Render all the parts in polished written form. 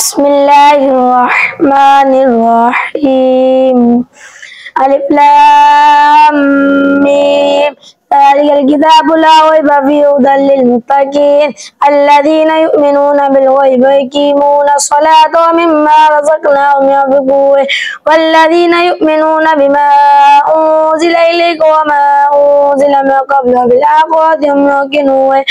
بسم الله الرحمن الرحيم. ألف لام ميم. ذلك الكتاب لا ريب فيه هدى للمتقين الذين يؤمنون بالغيب ويقيمون الصلاة ومما رزقناهم ينفقون والذين يؤمنون بما أنزل إليك وما أنزل من قبلك بالآخرة هم يوقنون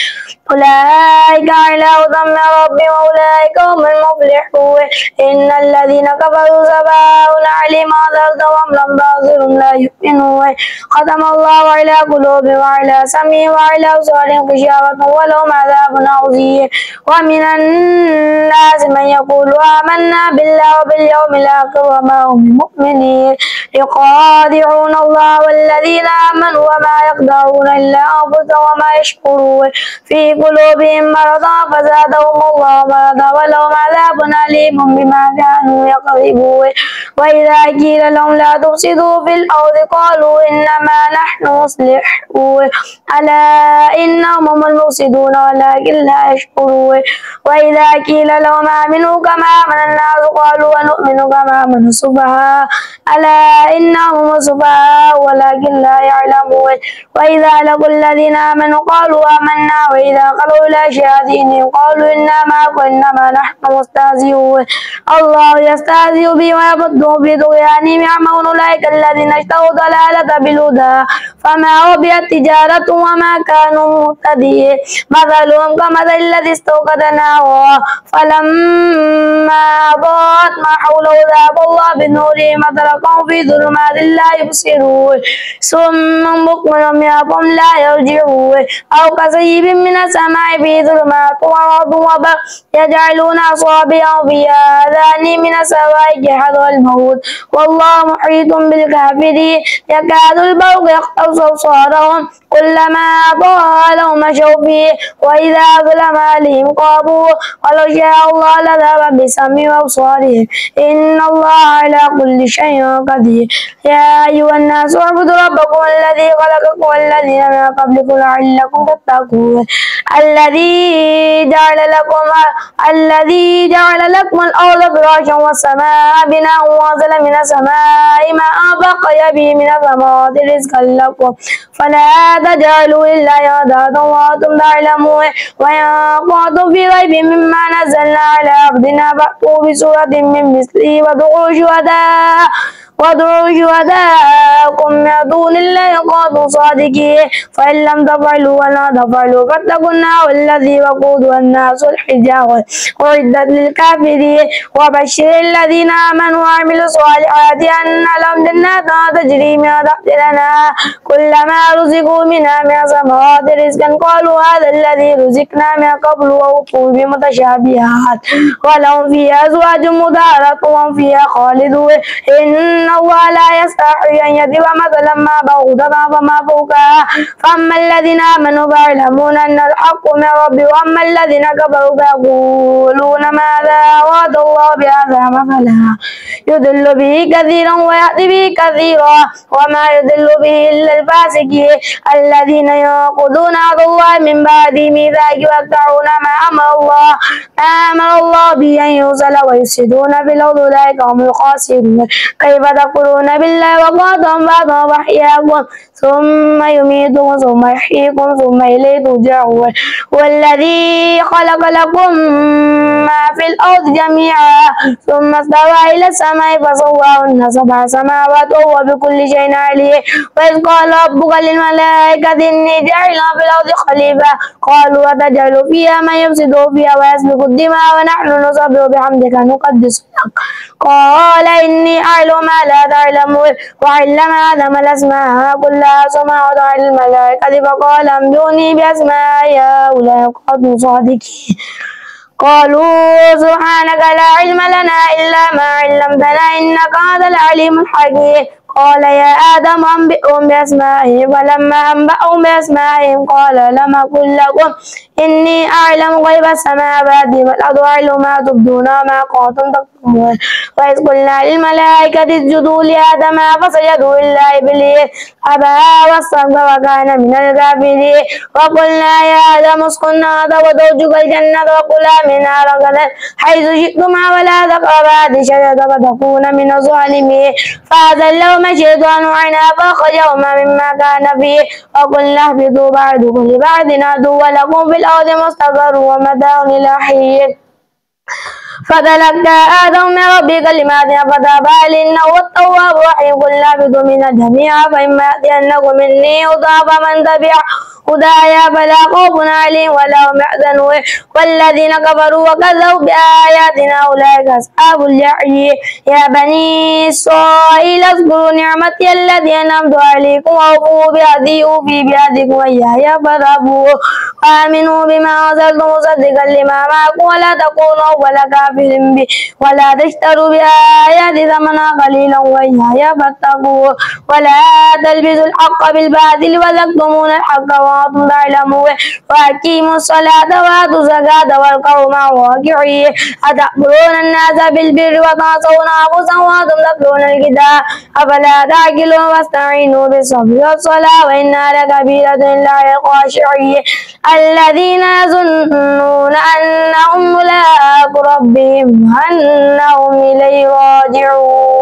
أولئك على هدى من ربهم وأولئك هم المفلحون. إن الذين كفروا سواء عليهم أنذرتهم لم تنذرهم لا يؤمنون ختم الله على قلوبهم وعلى سمعهم وعلى أبصارهم غشاوة ولهم عذاب عظيم. ومن الناس من يقول آمنا بالله وباليوم الآخر وما هم بمؤمنين يخادعون الله والذين آمنوا وما يخدعون إلا أنفسهم وما يشعرون في قلوبهم مرضا فزادهم الله مرضا ولهم عذاب أليم بما كانوا يكذبون. وإذا قيل لهم لا تفسدوا في الأرض قالوا إنما نحن مصلحون ألا إنهم هم المفسدون ولكن لا يشعرون. وإذا قيل لهم آمنوا كما آمن الناس قالوا ونؤمن كما آمن السفهاء ألا إنهم هم السفهاء ولكن لا يعلمون. وإذا لقوا الذين آمنوا قالوا آمنا وإذا خلوا إلى شياطينهم قالوا إنا معكم إنما نحن مستهزئون. الله يستهزئ بهم ويمدهم في طغيانهم يعمهون أولئك الذين اشتروا الضلالة بالهدى فما ربحت تجارتهم وما كانوا مهتدين. مثلهم كمثل الذي استوقد نارا فلما أضاءت ما حوله ذهب الله بنورهم وتركهم في ظلمات لا يبصرون صم بكم عمي فهم لا يرجعون. أو كصيب من السماء فيه ظلمات ورعد وبرق يجعلون أصابعهم في آذانهم من الصواعق حذر الموت والله محيط بالكافرين يكاد البرق يخطف أبصارهم كلما أضاء لهم مشوا فيه وإذا أظلم عليهم قاموا ولو شاء الله لذهب بسمعهم وأبصارهم إن الله على كل شيء قدير. يا أيها الناس اعبدوا ربكم الذي خلقكم والذين من قبلكم لعلكم تتقون الذي جعل لكم الأرض فراشا والسماء بناء وأنزل من السماء ماء فأخرج به من الثمرات رزقا لكم فلا تجعلوا لله أندادا وأنتم تعلمون. وإن كنتم في ريب مما نزلنا على عبدنا فأتوا بسورة من مثله وادعوا شهداءكم من دون الله إن كنتم صادقين فإن لم تفعلوا ولا تفعلوا فاتقوا النار الذي وقودها الناس والحجارة أعدت للكافرين. وبشر الذين آمنوا وعملوا الصالحات أن لهم جنات تجري من تحتها الأنهار كلما رزقوا منها من ثمرات رزقا قالوا هذا الذي رزقنا من قبل وأتوا بمتشابهات ولهم فيها أزواج مطهرة وهم فيها خالدون. إن الله لا يستحي أن يضرب مثلا ما بعوضة فما فوقها فأما الذين آمنوا فيعلمون أن الحق من ربهم وأما الذين كفروا فيقولون ماذا أراد الله بهذا مثلا يضل به كثيرا ويهدي به كثيرا وما يضل به إلا الفاسقين الذين ينقضون عهد الله من بعد ميثاقه ويقطعون ما أمر الله به أن يوصل ويفسدون في الأرض أولئك هم الخاسرون. كيف تكفرون بالله وقاتم بعضهم وأحياكم ثم يميتكم ثم يحييكم ثم إليه ترجعون. والذي خلق لكم ما في الأرض جميعا ثم استوى إلى السماء فسواهن سبع سماوات وهو بكل شيء عليم. وإذ قال ربك للملائكة إني جاعل في الأرض خليفة قالوا أتجعل فيها من يفسد فيها ويسفك الدماء ونحن نسبح بحمدك نقدس لك قال إني أعلم ما لا تعلمون. وعلم آدم الأسماء كلها ثم عرضها على الملائكة فقال أنبئوني بأسماء هؤلاء كانوا صادقين قالوا سبحانك لا علم لنا إلا ما علمتنا إنك أنت العليم الحكيم. قال يا آدم أنبئهم بأسمائهم فلما أنبأهم بأسمائهم قال لم أقل لكم إني أعلم غيب السماوات والأرض وأعلم ما تبدون وما كنتم تكتمون وإذ قلنا للملائكة اسجدوا لآدم فسجدوا إلا إبليس أبى واستكبر وكان من الكافرين وقلنا يا آدم اسكن أنت وزوجك الجنة وكلا منها رغدا حيث شئتما ولا تقربا هذه الشجرة فتكونا من الظالمين فأزلهما الشيطان عنها فأخرجهما مما كان فيه وقلنا اهبطوا بعضكم لبعض عدو ولكم في الأرض مستقر ومتاع إلى حين فتلقى آدم من ربه كلمات فتاب عليه إنه هو التواب الرحيم قلنا اهبطوا منها جميعا فإما يأتينكم مني هدى فمن تبع هدايا فلا خوف عليهم ولا هم يحزنون والذين كفروا وكذبوا بآياتنا أولئك أصحاب الجحيم يا بني إسرائيل اذكروا نعمتي التي أنعمت عليكم وأوفوا بعهدي أوفي بعهدكم وإياي فارهبون وآمنوا بما أنزلت مصدقا لما معكم ولا تكونوا أول كافر به ولا تشتروا بآياتي ثمنا قليلا وإياي فاتقون ولا تلبسوا الحق بالباطل وتكتمون الحق وأنتم تعلمون وأقيموا الصلاة وآتوا الزكاة واركعوا مع الراكعين أتأمرون الناس بالبر وتنسون أنفسكم وأنتم تتلون الكتاب أفلا تعقلون واستعينوا بالصبر والصلاة وإنها لكبيرة إلا على الخاشعين الذين يظنون أنهم ملاقو ربهم وأنهم إليه راجعون.